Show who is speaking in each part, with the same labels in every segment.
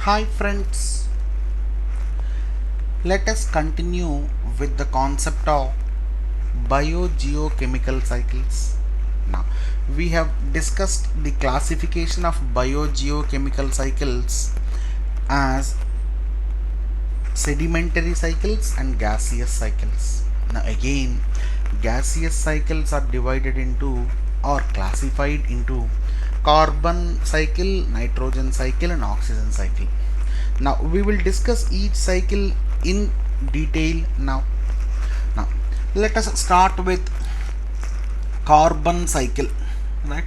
Speaker 1: Hi friends, let us continue with the concept of biogeochemical cycles. Now, we have discussed the classification of biogeochemical cycles as sedimentary cycles and gaseous cycles. Now, again, gaseous cycles are divided into or classified into carbon cycle, nitrogen cycle, and oxygen cycle. Now we will discuss each cycle in detail now let us start with carbon cycle, right?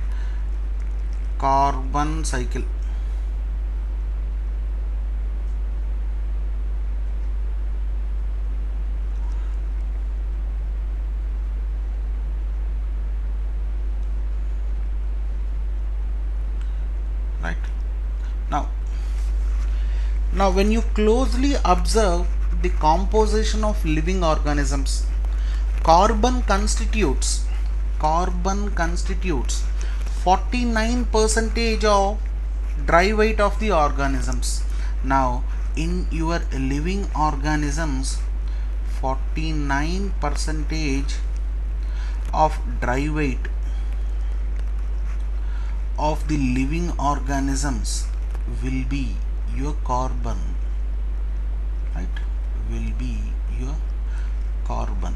Speaker 1: Carbon cycle. Right now when you closely observe the composition of living organisms, carbon constitutes 49% of dry weight of the organisms. Now in your living organisms, 49% of dry weight of the living organisms will be your carbon, right? Will be your carbon.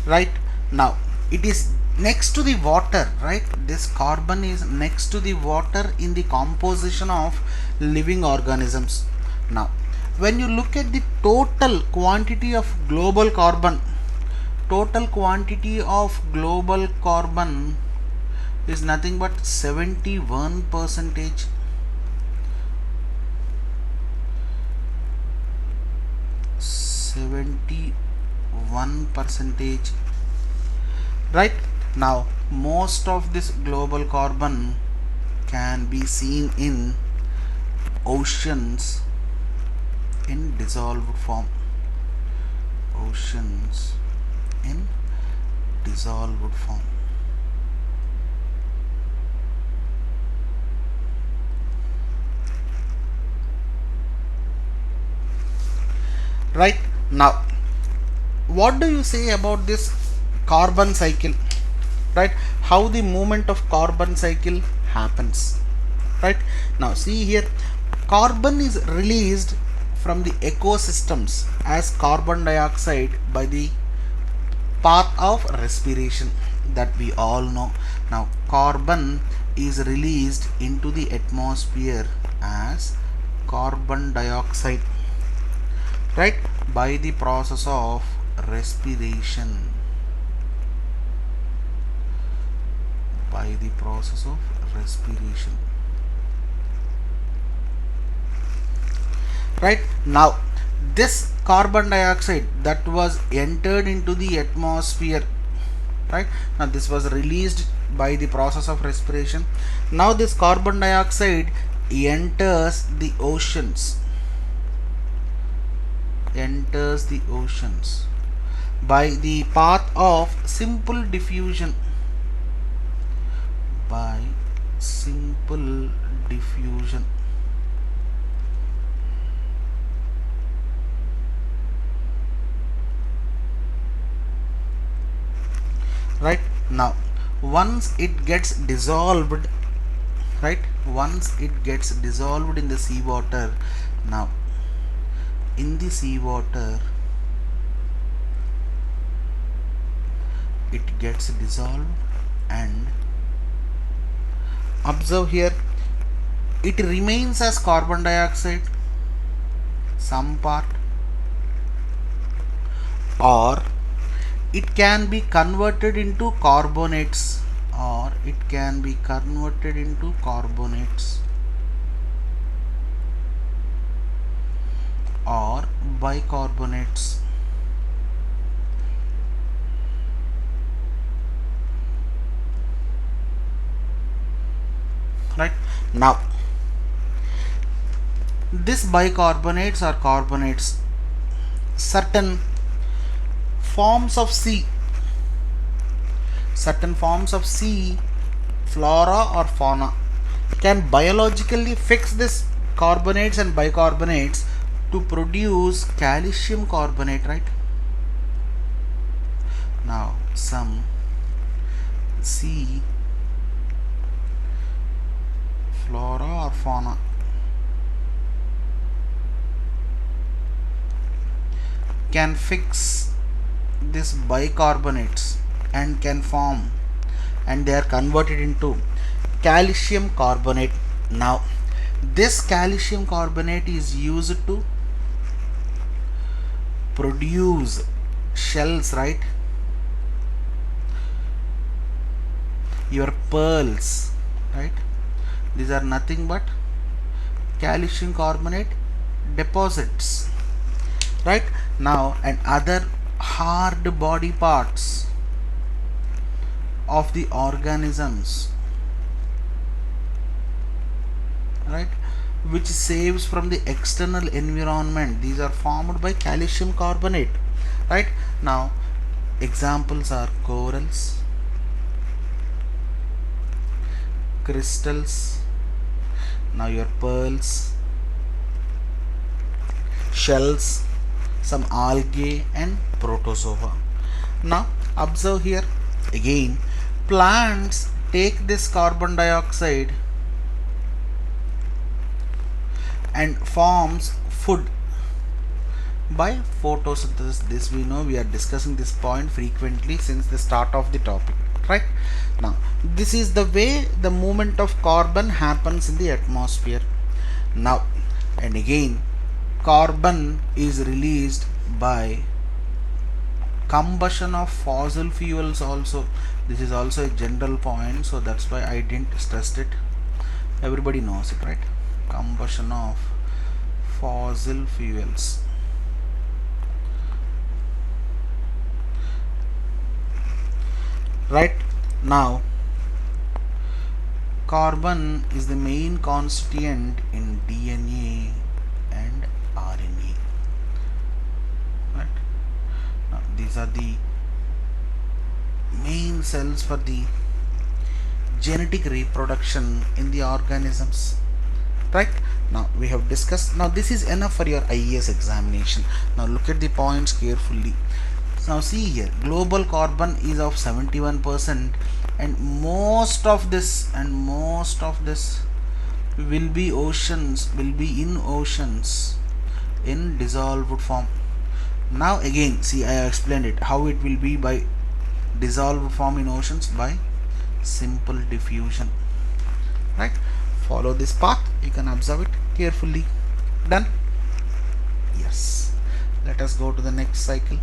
Speaker 1: Right now it is next to the water, right? This carbon is next to the water in the composition of living organisms. Now when you look at the total quantity of global carbon, is nothing but 71%. 71%. Right now most of this global carbon can be seen in oceans in dissolved form. Oceans in dissolved form. Right now what do you say about this carbon cycle, right? How the movement of carbon cycle happens, right? Now see here, carbon is released from the ecosystems as carbon dioxide by the path of respiration, that we all know. Now carbon is released into the atmosphere as carbon dioxide, right, by the process of respiration. Right now this carbon dioxide that was entered into the atmosphere, right, now this was released by the process of respiration. Now this carbon dioxide enters the oceans by the path of simple diffusion. Right now once it gets dissolved in the seawater, now in the seawater it gets dissolved, and observe here, it remains as carbon dioxide some part, or it can be converted into carbonates, or bicarbonates. Right now this bicarbonates or carbonates, certain forms of sea flora or fauna, can biologically fix this carbonates and bicarbonates to produce calcium carbonate, right? Now some sea flora or fauna can fix this bicarbonates and can form, and they are converted into calcium carbonate. Now this calcium carbonate is used to produce shells, right? Your pearls, right? These are nothing but calcium carbonate deposits, right? Now, and other hard body parts of the organisms, right, which saves from the external environment, these are formed by calcium carbonate, right? Now examples are corals, crystals, now your pearls, shells, some algae and protozoa. Now observe here again, plants take this carbon dioxide and forms food by photosynthesis. This we know, we are discussing this point frequently since the start of the topic, right? Now this is the way the movement of carbon happens in the atmosphere. Now and again, carbon is released by combustion of fossil fuels also. This is also a general point, so that's why I didn't stress it. Everybody knows it, right? Combustion of fossil fuels. Right? Now carbon is the main constituent in DNA and RNA. Right? Now these are the main cells for the genetic reproduction in the organisms, right? Now we have discussed. Now this is enough for your IAS examination. Now look at the points carefully. Now see here, global carbon is of 71%, and most of this will be oceans, will be in oceans in dissolved form. Now again, see, I have explained it, how it will be by dissolved form in oceans, by simple diffusion, right? Follow this path, you can observe it carefully. Done? Yes. Let us go to the next cycle.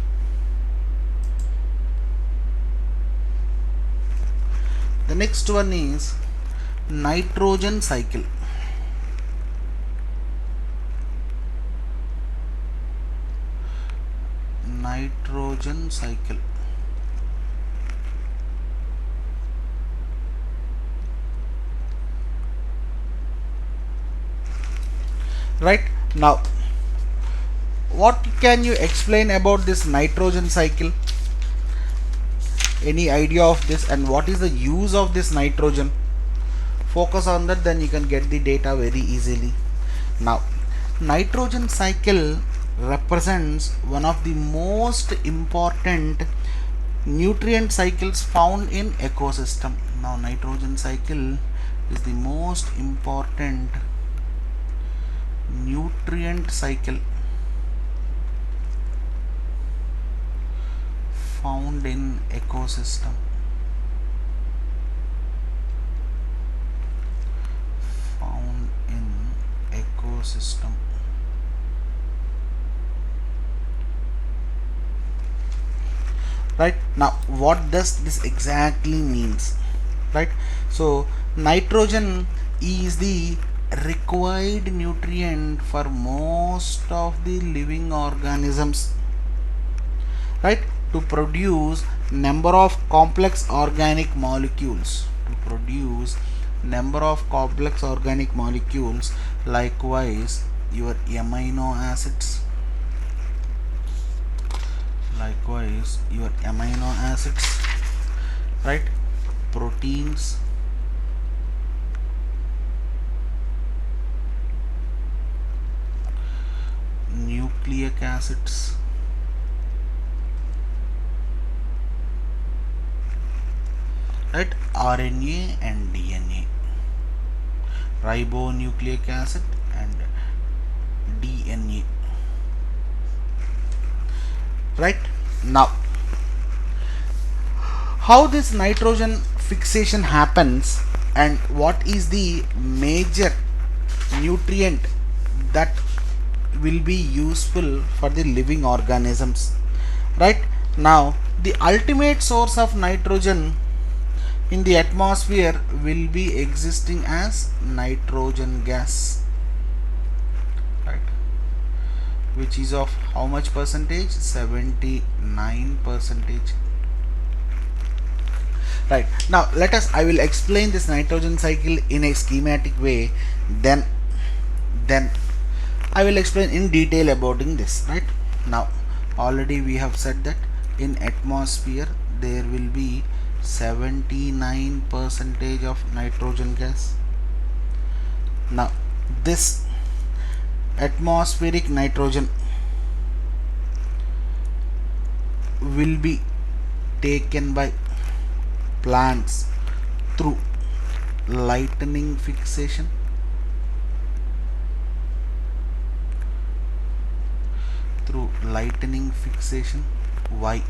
Speaker 1: The next one is nitrogen cycle. Nitrogen cycle. Right? Now what can you explain about this nitrogen cycle? Any idea of this, and what is the use of this nitrogen? Focus on that, then you can get the data very easily. Now nitrogen cycle represents one of the most important nutrient cycles found in ecosystem. Now nitrogen cycle is the most important nutrient cycle found in ecosystem. Found in ecosystem. Right? Now what does this exactly means? Right? So nitrogen is the required nutrient for most of the living organisms, right, to produce number of complex organic molecules, likewise your amino acids, right, proteins, acids, right? RNA and DNA, ribonucleic acid and DNA, right? Now, how this nitrogen fixation happens and what is the major nutrient that will be useful for the living organisms, right? Now, the ultimate source of nitrogen in the atmosphere will be existing as nitrogen gas, right, which is of how much percentage? 79 percentage. Right, now I will explain this nitrogen cycle in a schematic way, then I will explain in detail about this, right? Now, already we have said that in atmosphere there will be 79 percentage of nitrogen gas. Now, this atmospheric nitrogen will be taken by plants through lightning fixation, Why?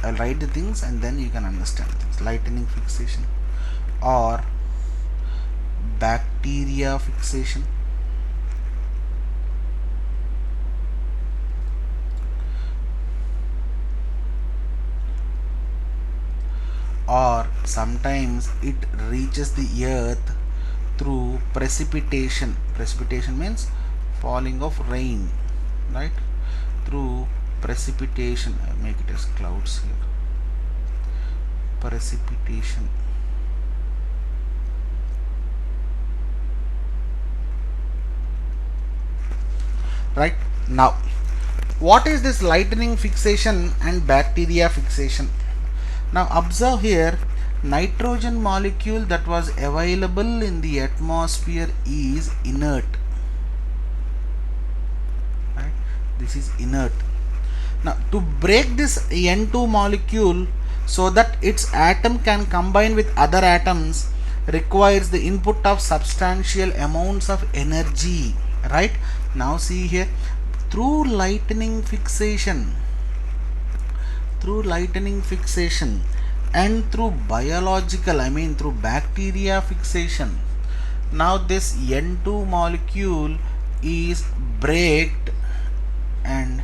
Speaker 1: I'll write the things and then you can understand things. Lightning fixation or bacteria fixation, or sometimes it reaches the earth through precipitation. Precipitation means falling of rain, right? Through precipitation, I'll make it as clouds here. Precipitation, right? Now, what is this lightning fixation and bacteria fixation? Now observe here, nitrogen molecule that was available in the atmosphere is inert, right? This is inert. Now to break this N2 molecule so that its atom can combine with other atoms requires the input of substantial amounts of energy, right? Now see here, through lightning fixation and through biological, through bacteria fixation, now this N2 molecule is braked and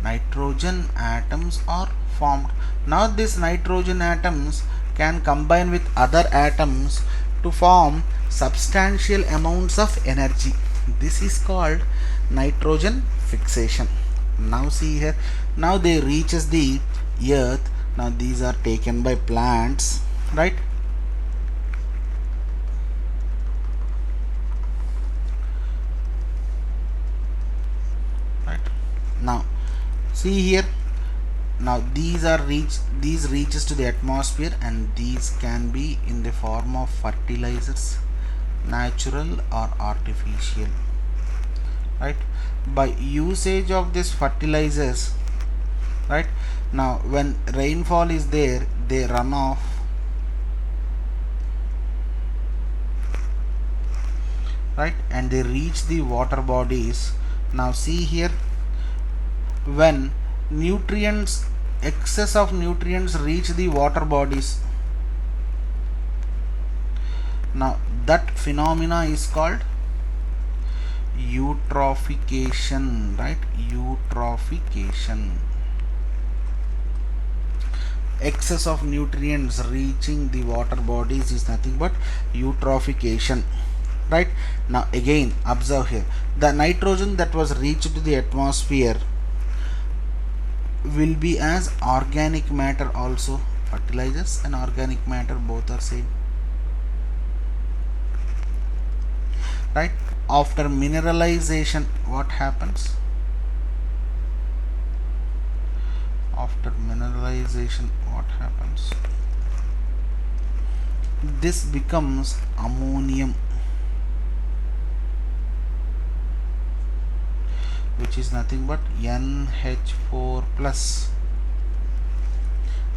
Speaker 1: nitrogen atoms are formed. Now these nitrogen atoms can combine with other atoms to form substantial amounts of energy. This is called nitrogen fixation. Now see here, now they reaches the earth. Now these are taken by plants, right? Now see here, now these reaches to the atmosphere and these can be in the form of fertilizers, natural or artificial, right? By usage of this fertilizers, right, now when rainfall is there, they run off, right, and they reach the water bodies. Now see here, when excess of nutrients reach the water bodies, now that phenomena is called eutrophication, right? Eutrophication. Excess of nutrients reaching the water bodies is nothing but eutrophication, right? Now again observe here, the nitrogen that was reached to the atmosphere will be as organic matter also. Fertilizers and organic matter both are same, right? After mineralization, what happens? After mineralization, what happens? This becomes ammonium, which which is nothing but NH4 plus,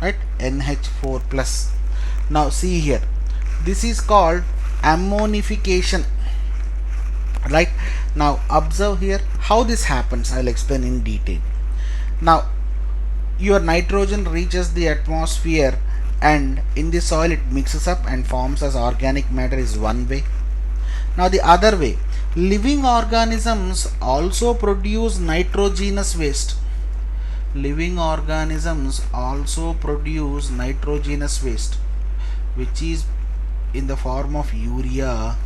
Speaker 1: right? NH4 plus. Now see here, this is called ammonification, right? Now observe here how this happens. I'll explain in detail. Now your nitrogen reaches the atmosphere and in the soil it mixes up and forms as organic matter is one way. Now the other way, living organisms also produce nitrogenous waste. Living organisms also produce nitrogenous waste, which is in the form of urea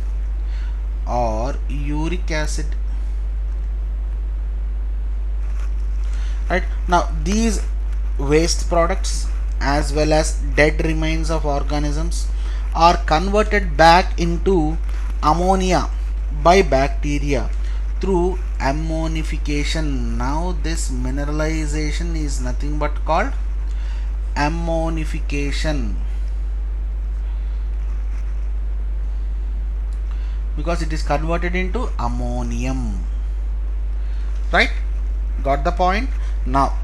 Speaker 1: or uric acid. Right? Now these waste products as well as dead remains of organisms are converted back into ammonia by bacteria through ammonification. Now this mineralization is nothing but called ammonification, because it is converted into ammonium, right? Got the point? Now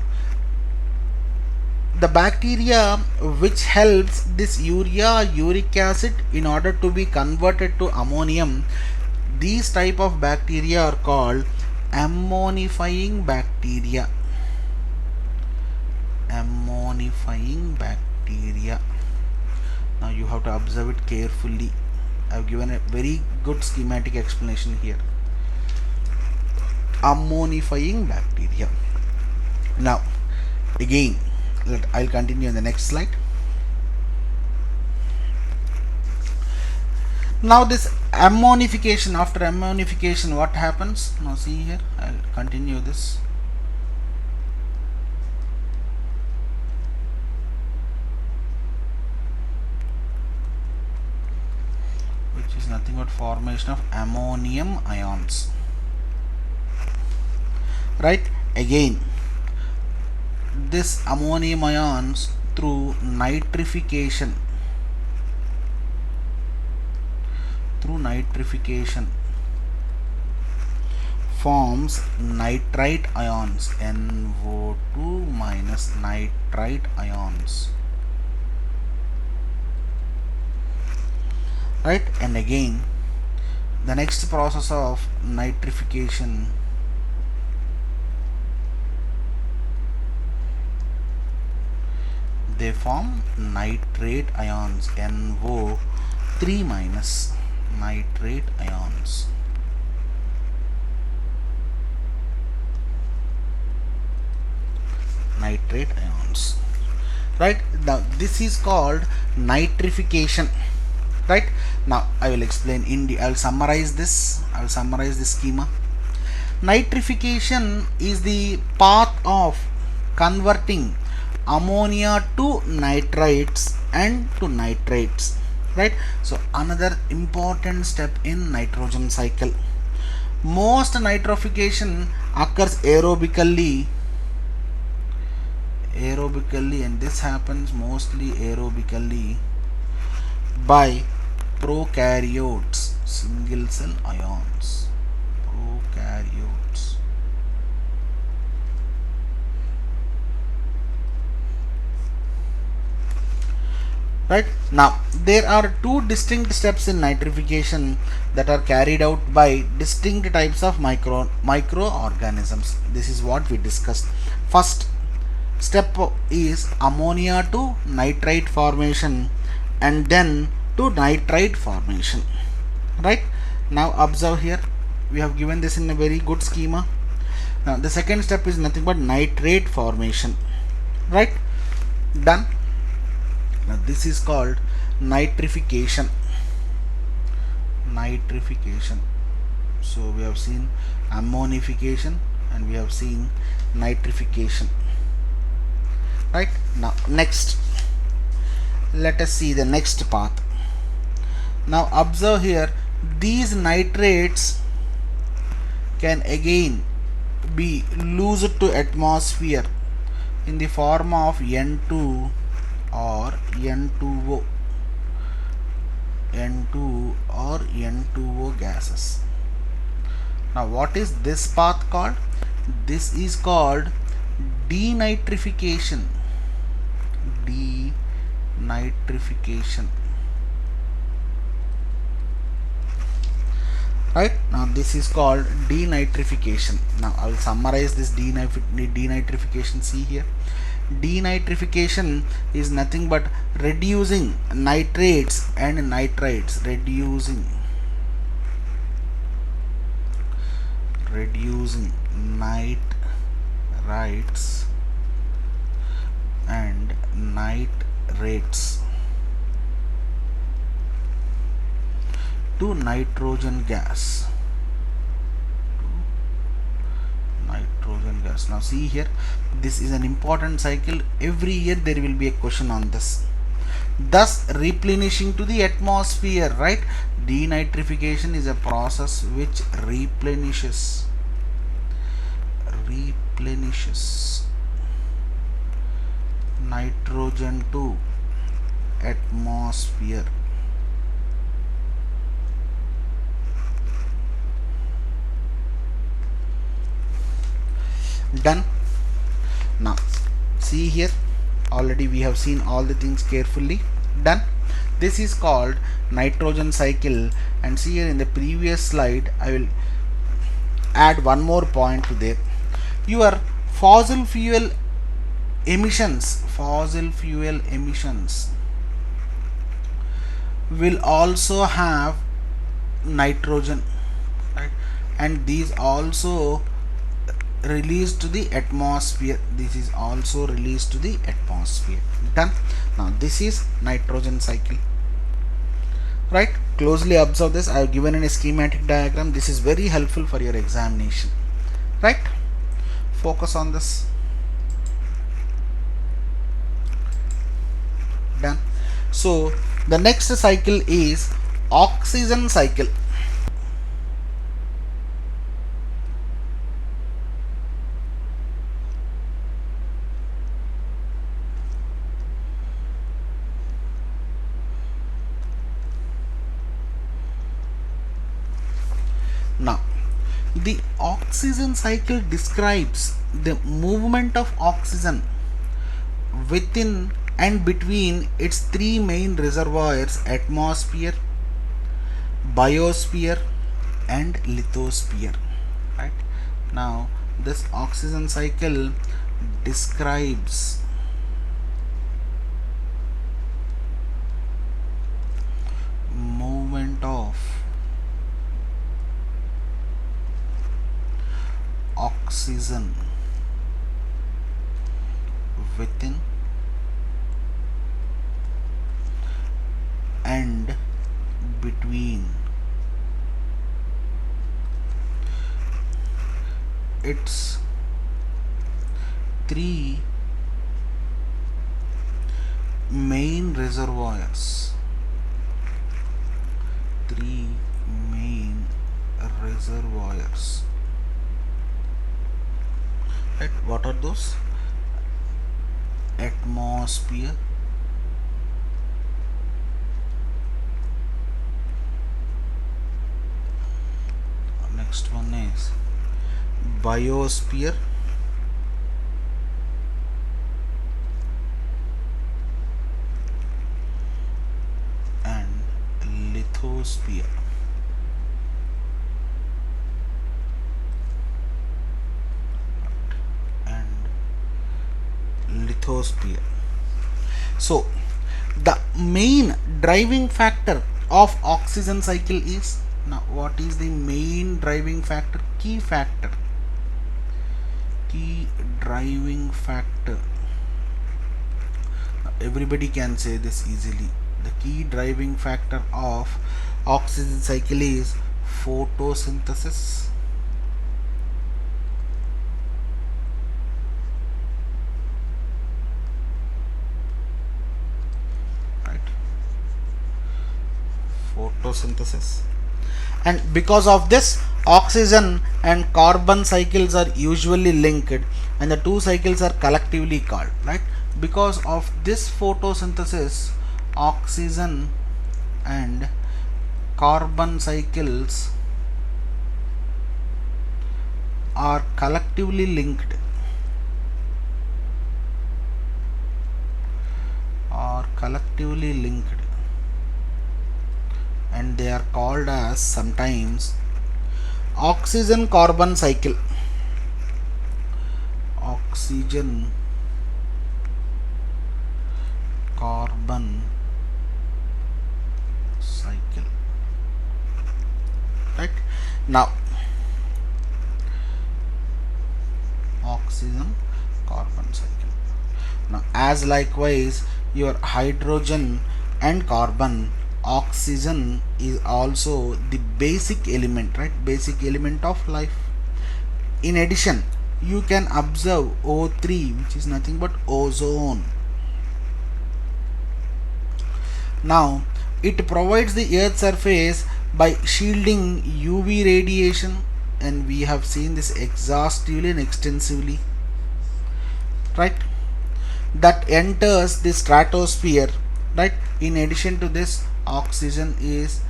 Speaker 1: the bacteria which helps this urea, uric acid in order to be converted to ammonium, these type of bacteria are called ammonifying bacteria. Ammonifying bacteria. Now you have to observe it carefully. I have given a very good schematic explanation here. Ammonifying bacteria. Now again, I'll continue in the next slide. Now this ammonification, after ammonification what happens? Now see here, I'll continue this. Which is nothing but formation of ammonium ions. Right? Again, this ammonium ions through nitrification, forms nitrite ions, NO2 minus nitrite ions, right? And again the next process of nitrification, they form nitrate ions, NO3 minus nitrate ions. Nitrate ions, right? Now this is called nitrification, right? Now I will explain I'll summarize this schema. Nitrification is the path of converting ammonia to nitrites and to nitrates, right? So another important step in nitrogen cycle. Most nitrification occurs aerobically, and this happens mostly aerobically by prokaryotes, single cell ions, prokaryotes. Right? Now there are two distinct steps in nitrification that are carried out by distinct types of microorganisms. This is what we discussed. First step is ammonia to nitrite formation and then to nitrite formation, right? Now observe here, we have given this in a very good schema. Now the second step is nothing but nitrate formation, right? Done. Now this is called nitrification. So we have seen ammonification and we have seen nitrification, right? Now next, let us see the next path. Now observe here, these nitrates can again be loosed to atmosphere in the form of N2 or N2O, N2O gases. Now what is this path called? This is called denitrification. Denitrification. Right, now this is called denitrification. Now I will summarize this denitrification. See here, denitrification is nothing but reducing nitrates and nitrites, reducing nitrites and nitrates to nitrogen gas. Now see here, this is an important cycle. Every year there will be a question on this. Thus replenishing to the atmosphere, right? Denitrification is a process which replenishes nitrogen to atmosphere. Done. Now see here, already we have seen all the things carefully. Done. This is called nitrogen cycle. And see here in the previous slide, I will add one more point to there. Your fossil fuel emissions will also have nitrogen, right? And these also released to the atmosphere. This is also released to the atmosphere. Done. Now this is nitrogen cycle, right? Closely observe this. I have given in a schematic diagram. This is very helpful for your examination, right? Focus on this. Done. So the next cycle is oxygen cycle. Now the oxygen cycle describes the movement of oxygen within and between its three main reservoirs: atmosphere, biosphere and lithosphere, right? Now this oxygen cycle describes movement of oxygen within and between its three main reservoirs. Right? What are those? Atmosphere, next one is biosphere, and lithosphere. So the main driving factor of oxygen cycle is, now what is the main driving factor? Key driving factor. Now, everybody can say this easily. The key driving factor of oxygen cycle is photosynthesis. Photosynthesis. And because of this, oxygen and carbon cycles are usually linked and the two cycles are collectively called, right? Because of this photosynthesis, oxygen and carbon cycles are collectively linked, and they are called as sometimes oxygen carbon cycle. Oxygen carbon cycle, right? Now oxygen carbon cycle. Now as likewise your hydrogen and carbon, oxygen is also the basic element, right? Basic element of life. In addition, you can observe O3, which is nothing but ozone. Now it provides the earth surface by shielding UV radiation, and we have seen this exhaustively and extensively, right, that enters the stratosphere, right? In addition to this, oxygen is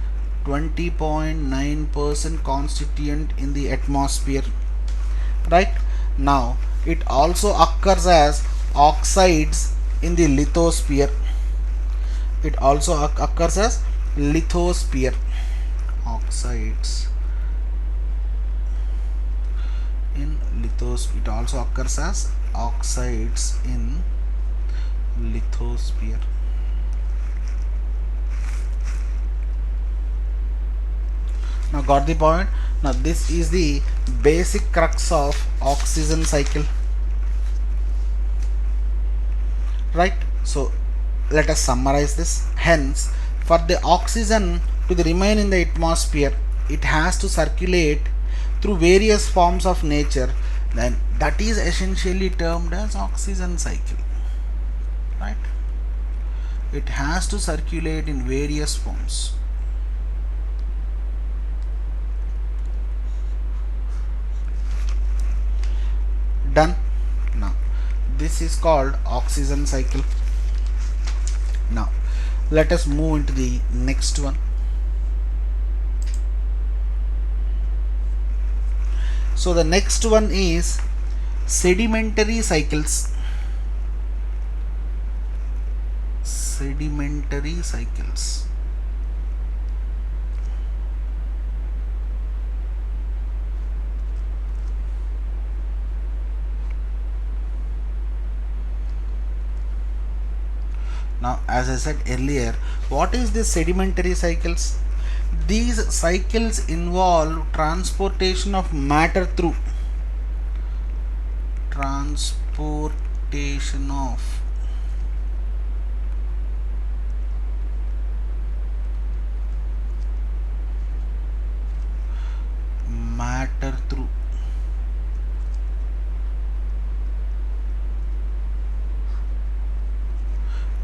Speaker 1: 20.9% constituent in the atmosphere, right? Now it also occurs as oxides in the lithosphere. It also occurs as lithosphere. Oxides in lithosphere. It also occurs as oxides in lithosphere. Now got the point? Now this is the basic crux of oxygen cycle, right? So let us summarize this. Hence, for the oxygen to remain in the atmosphere, it has to circulate through various forms of nature, then that is essentially termed as oxygen cycle, right? It has to circulate in various forms. Done. Now this is called oxygen cycle. Now let us move into the next one. So the next one is sedimentary cycles. Sedimentary cycles. Now as I said earlier, what is this sedimentary cycles? These cycles involve transportation of matter through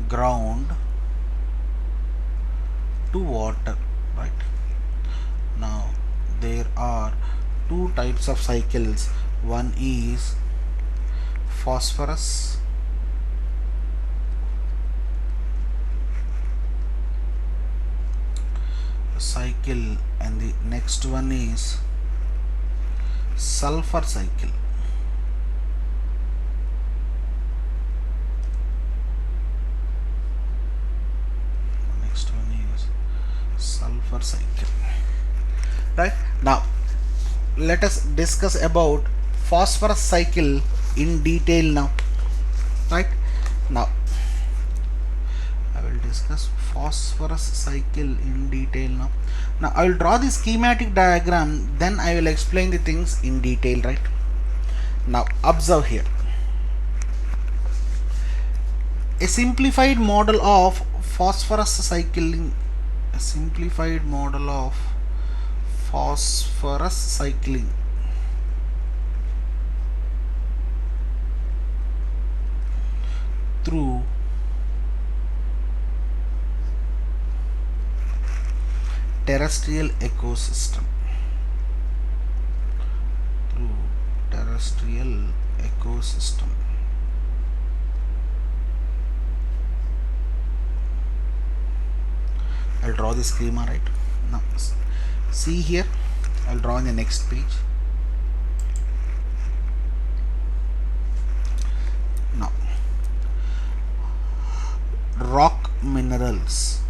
Speaker 1: ground to water, right? Now there are two types of cycles. One is phosphorus cycle, and the next one is sulfur cycle. Next one is sulfur cycle, right? Now let us discuss about phosphorus cycle in detail now, right? Now I will discuss phosphorus cycle in detail now. Now I will draw the schematic diagram, then I will explain the things in detail, right? Now observe here. A simplified model of phosphorus cycling. A simplified model of phosphorus cycling through terrestrial ecosystem. I'll draw the schema, right? Now see here, I'll draw in the next page. minerals.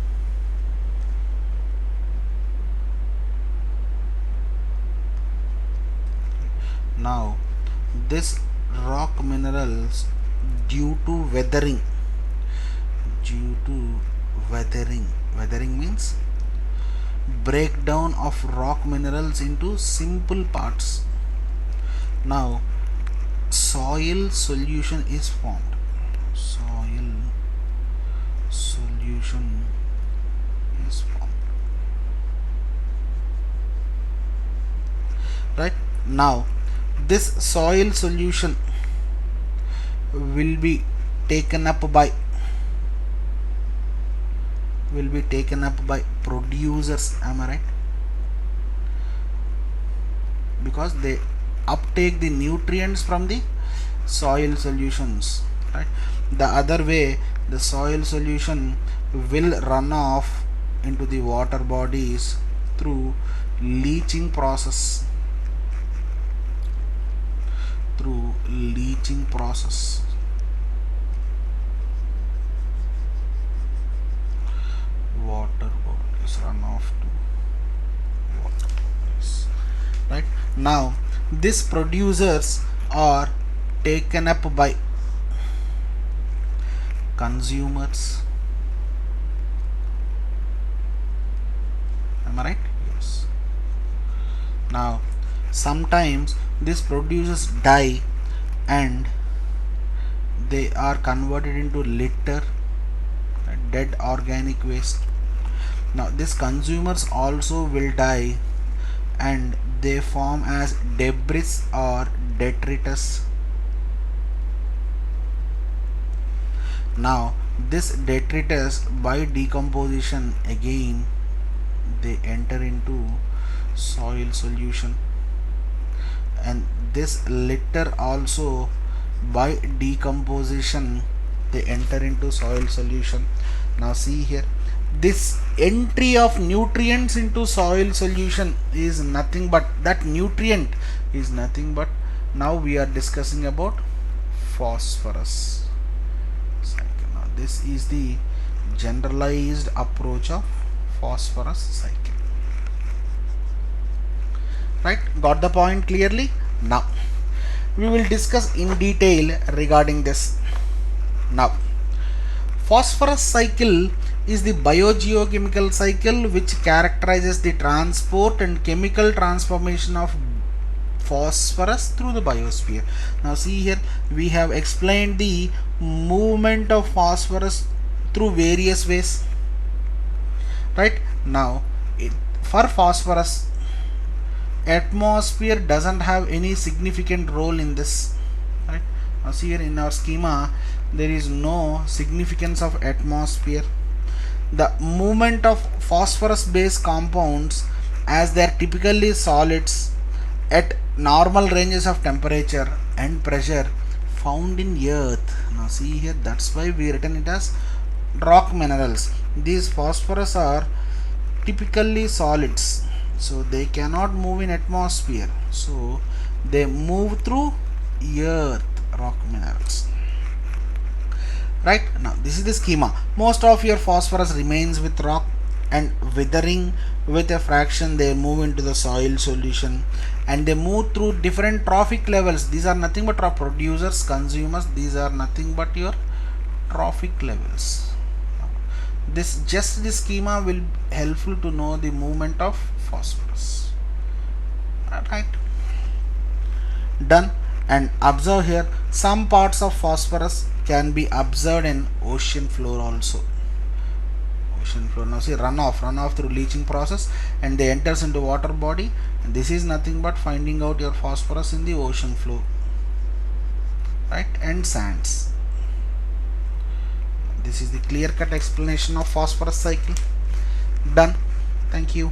Speaker 1: Now this rock minerals, due to weathering, weathering means breakdown of rock minerals into simple parts. Now soil solution is formed. Soil solution is formed. Right now, this soil solution will be taken up by producers. Am I right? Because they uptake the nutrients from the soil solutions, right? The other way, the soil solution will run off into the water bodies through leaching process. Water bodies run off to water bodies. Right now, these producers are taken up by consumers. Am I right? Yes. Now sometimes these producers die and they are converted into litter, dead organic waste. Now these consumers also will die and they form as debris or detritus. Now this detritus, by decomposition, again they enter into soil solution, and this litter also, by decomposition, they enter into soil solution. Now see here, this entry of nutrients into soil solution is nothing but, that nutrient is nothing but, now we are discussing about phosphorus cycle. Now this is the generalized approach of phosphorus cycle. Right, got the point clearly? Now we will discuss in detail regarding this. Now phosphorus cycle is the biogeochemical cycle which characterizes the transport and chemical transformation of phosphorus through the biosphere. Now see here, we have explained the movement of phosphorus through various ways. Right now, for phosphorus, atmosphere doesn't have any significant role in this. Right now see here in our schema, there is no significance of atmosphere. The movement of phosphorus based compounds, as they are typically solids at normal ranges of temperature and pressure found in earth. Now see here, that's why we written it as rock minerals. These phosphorus are typically solids, so they cannot move in atmosphere, so they move through earth, rock minerals. Right now this is the schema. Most of your phosphorus remains with rock, and withering with a fraction they move into the soil solution, and they move through different trophic levels. These are nothing but producers, consumers. These are nothing but your trophic levels. This schema will be helpful to know the movement of phosphorus. Right, done. And observe here, some parts of phosphorus can be observed in ocean floor also. Ocean floor, now see, runoff through leaching process, and they enters into water body, and this is nothing but finding out your phosphorus in the ocean floor, right, and sands. This is the clear-cut explanation of phosphorus cycle. Done. Thank you.